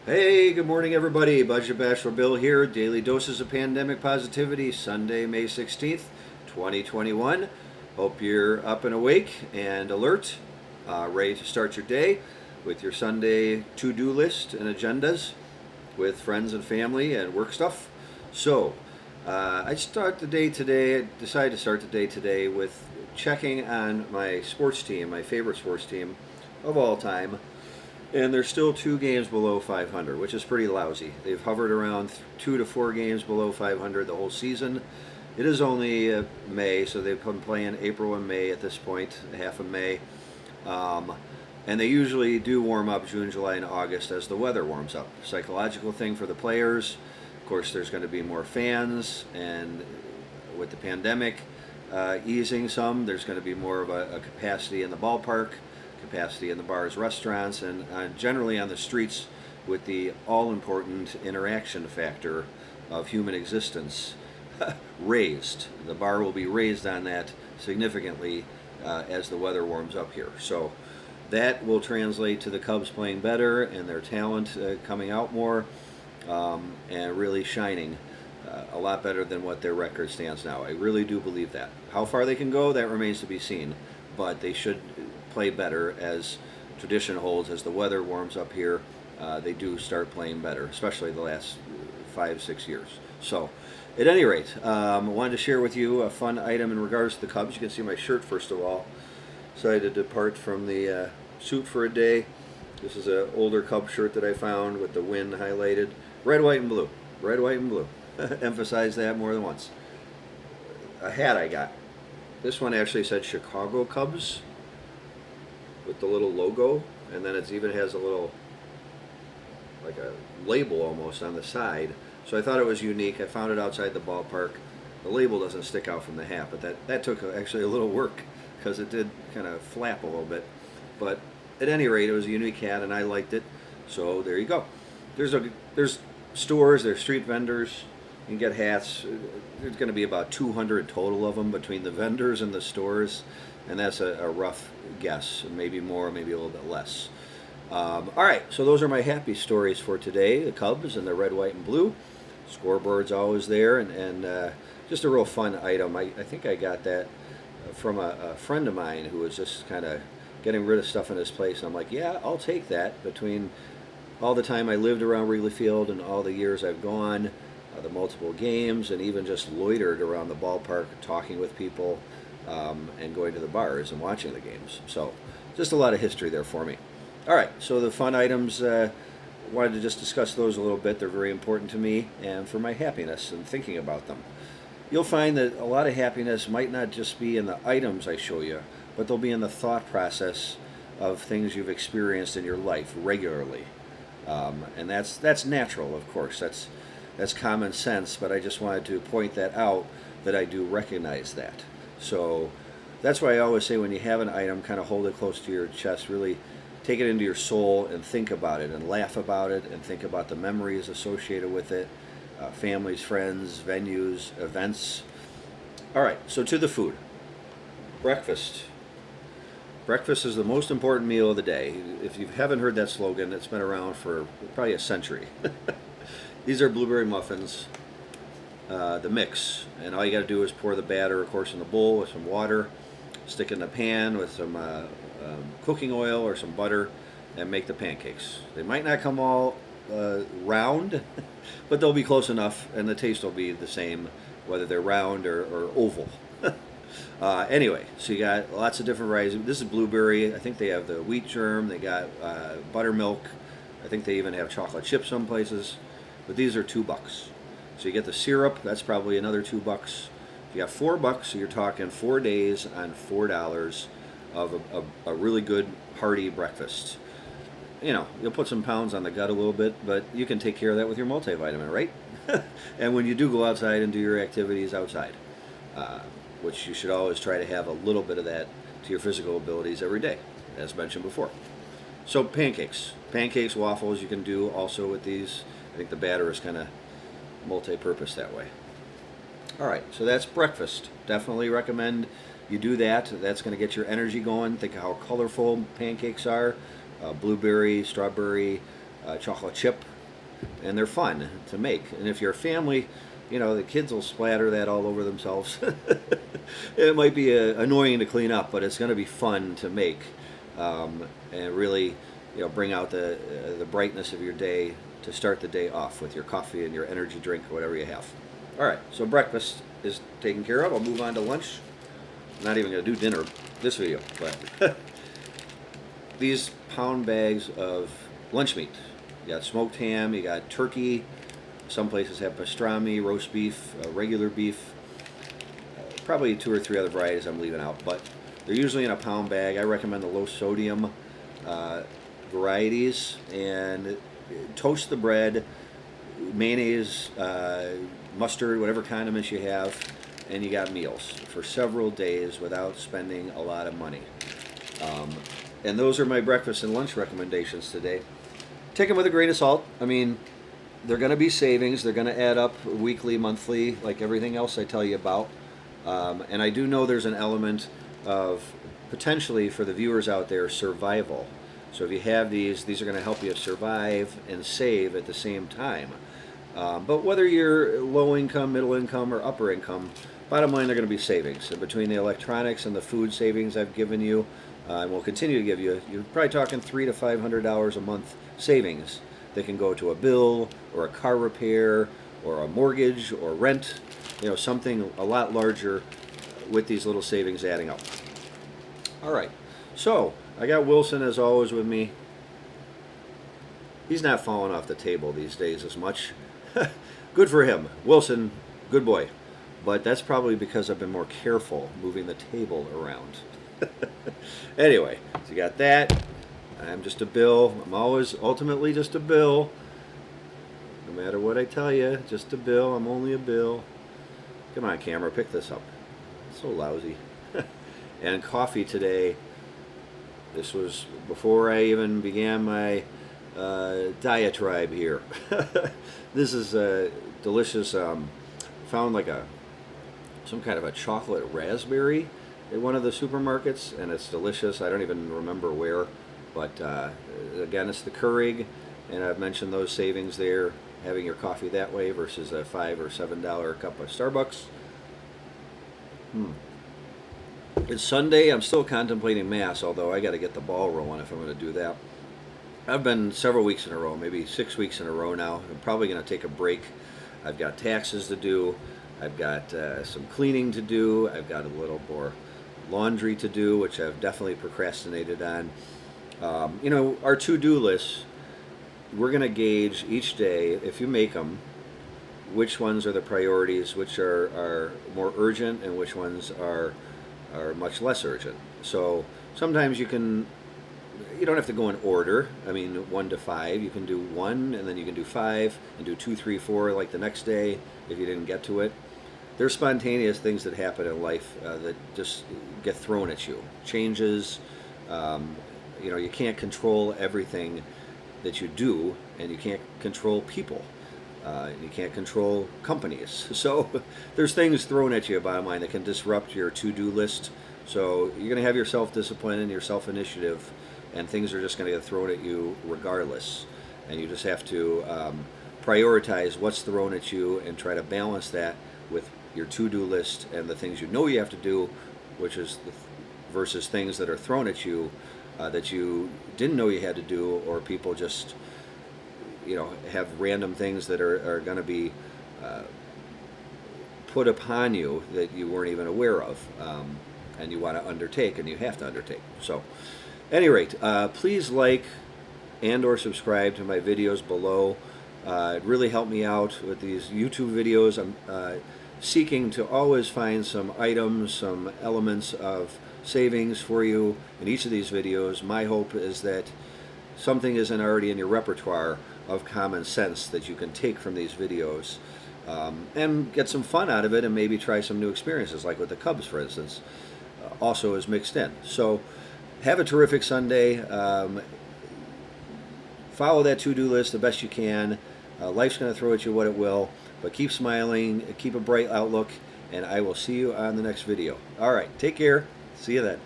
Hey, good morning, everybody. Bachelor Bill here. Daily doses of pandemic positivity, Sunday, May 16th, 2021. Hope you're up and awake and alert, ready to start your day with your Sunday to do list and agendas with friends and family and work stuff. So, I start the day today. I decided to start the day today with checking on my sports team, my favorite sports team of all time, and they're still 2 games below 500, which is pretty lousy. They've hovered around 2 to 4 games below 500 the whole season. It is only May, so they've been playing April and May at this point, half of May. Um, and they usually do warm up June, July, and August as the weather warms up. Psychological thing for the players. Of course, there's going to be more fans, and with the pandemic easing some, there's going to be more of a capacity in the ballpark, capacity in the bars, restaurants, and generally on the streets with the all important interaction factor of human existence raised. The bar will be raised on that significantly as the weather warms up here. So that will translate to the Cubs playing better and their talent coming out more and really shining a lot better than what their record stands now. I really do believe that. How far they can go, that remains to be seen, but they should play better as tradition holds. As the weather warms up here, they do start playing better, especially the last 5, 6 years. So, at any rate, I wanted to share with you a fun item in regards to the Cubs. You can see my shirt first of all. Decided to depart from the suit for a day. This is an older Cub shirt that I found with the win highlighted. Red, white, and blue. Red, white, and blue. Emphasize that more than once. A hat I got. This one actually said Chicago Cubs with the little logo, and then it even has a little, like a label almost on the side. So I thought it was unique. I found it outside the ballpark. The label doesn't stick out from the hat, but that took actually a little work because it did kind of flap a little bit. But at any rate, it was a unique hat, and I liked it. So there you go. There's stores, there's street vendors. You can get hats. There's going to be about 200 total of them between the vendors and the stores, and that's a rough guess. Maybe more, maybe a little bit less. All right, so those are my happy stories for today. The Cubs and the red, white, and blue. Scoreboard's always there, and just a real fun item. I think I got that from a friend of mine who was just kind of getting rid of stuff in his place. And I'm like, yeah, I'll take that. Between all the time I lived around Wrigley Field and all the years I've gone, the multiple games, and even just loitered around the ballpark talking with people and going to the bars and watching the games. So just a lot of history there for me. All right, so the fun items, wanted to just discuss those a little bit. They're very important to me and for my happiness and thinking about them. You'll find that a lot of happiness might not just be in the items I show you, but they'll be in the thought process of things you've experienced in your life regularly. And that's natural, of course. That's common sense, but I just wanted to point that out, that I do recognize that. So that's why I always say when you have an item, kind of hold it close to your chest, really take it into your soul and think about it and laugh about it and think about the memories associated with it, families, friends, venues, events. All right, so to the food. Breakfast. Breakfast is the most important meal of the day. If you haven't heard that slogan, it's been around for probably a century. These are blueberry muffins, the mix, and all you got to do is pour the batter, of course, in the bowl with some water, stick it in the pan with some cooking oil or some butter, and make the pancakes. They might not come all round, but they'll be close enough, and the taste will be the same, whether they're round or oval. Anyway, so you got lots of different varieties. This is blueberry. I think they have the wheat germ. They got buttermilk. I think they even have chocolate chips some places. But these are $2. So you get the syrup. That's probably another $2. You got $4, so you're talking 4 days on $4 of a really good hearty breakfast. You know, you'll put some pounds on the gut a little bit, but you can take care of that with your multivitamin, right? And when you do go outside and do your activities outside, which you should always try to have a little bit of that to your physical abilities every day, as mentioned before. So pancakes. Pancakes, waffles you can do also with these. I think the batter is kind of multi-purpose that way. All right, so that's breakfast. Definitely recommend you do that. That's going to get your energy going. Think of how colorful pancakes are. Blueberry, strawberry, chocolate chip. and they're fun to make. And if you're a family, you know, the kids will splatter that all over themselves. It might be annoying to clean up, but it's going to be fun to make, and really, you know, bring out the brightness of your day to start the day off with your coffee and your energy drink or whatever you have. All right, so breakfast is taken care of. I'll move on to lunch. I'm not even going to do dinner this video, but these pound bags of lunch meat. You got smoked ham, you got turkey. Some places have pastrami, roast beef, regular beef. Probably 2 or 3 other varieties I'm leaving out, but they're usually in a pound bag. I recommend the low sodium varieties, and toast the bread, mayonnaise, mustard, whatever condiments you have, and you got meals for several days without spending a lot of money. And those are my breakfast and lunch recommendations today. Take them with a grain of salt. I mean, they're going to be savings. They're going to add up weekly, monthly, like everything else I tell you about. And I do know there's an element of potentially, for the viewers out there, survival. So if you have these are going to help you survive and save at the same time. But whether you're low income, middle income, or upper income, bottom line, they're going to be savings. And between the electronics and the food savings I've given you, and will continue to give you, you're probably talking $300 to $500 a month savings that can go to a bill or a car repair or a mortgage or rent, you know, something a lot larger with these little savings adding up. All right, so I got Wilson as always with me. He's not falling off the table these days as much. Good for him. Wilson, good boy. But that's probably because I've been more careful moving the table around. Anyway, so you got that. I'm just a Bill. I'm always ultimately just a Bill. No matter what I tell you, just a Bill. I'm only a Bill. Come on, camera, pick this up. It's so lousy. And coffee today. This was before I even began my diatribe here. This is a delicious. Found like some kind of a chocolate raspberry at one of the supermarkets, and it's delicious. I don't even remember where, but again, it's the Keurig, and I've mentioned those savings there, having your coffee that way versus a $5 or $7 cup of Starbucks. It's Sunday. I'm still contemplating Mass, although I got to get the ball rolling if I'm going to do that. I've been several weeks in a row, maybe 6 weeks in a row now. I'm probably going to take a break. I've got taxes to do. I've got some cleaning to do. I've got a little more laundry to do, which I've definitely procrastinated on. You know, our to-do lists, we're going to gauge each day, if you make them, which ones are the priorities, which are more urgent, and which ones are much less urgent. So sometimes you don't have to go in order. I mean, 1 to 5. You can do 1, and then you can do 5, and do 2, 3, 4 like the next day if you didn't get to it. There's spontaneous things that happen in life that just get thrown at you. Changes. You know, you can't control everything that you do, and you can't control people. You can't control companies. So there's things thrown at you, bottom line, that can disrupt your to-do list. So you're going to have your self-discipline and your self-initiative, and things are just going to get thrown at you regardless. And you just have to prioritize what's thrown at you and try to balance that with your to-do list and the things you know you have to do, which is versus things that are thrown at you that you didn't know you had to do, or people just, you know, have random things that are going to be put upon you that you weren't even aware of, and you want to undertake, and you have to undertake. So, at any rate, please like and or subscribe to my videos below. It really helped me out with these YouTube videos. I'm seeking to always find some items, some elements of savings for you in each of these videos. My hope is that something isn't already in your repertoire of common sense that you can take from these videos and get some fun out of it, and maybe try some new experiences, like with the Cubs, for instance, also is mixed in. So have a terrific Sunday. Follow that to-do list the best you can. Life's going to throw at you what it will, but keep smiling, keep a bright outlook, and I will see you on the next video. All right, take care. See you then.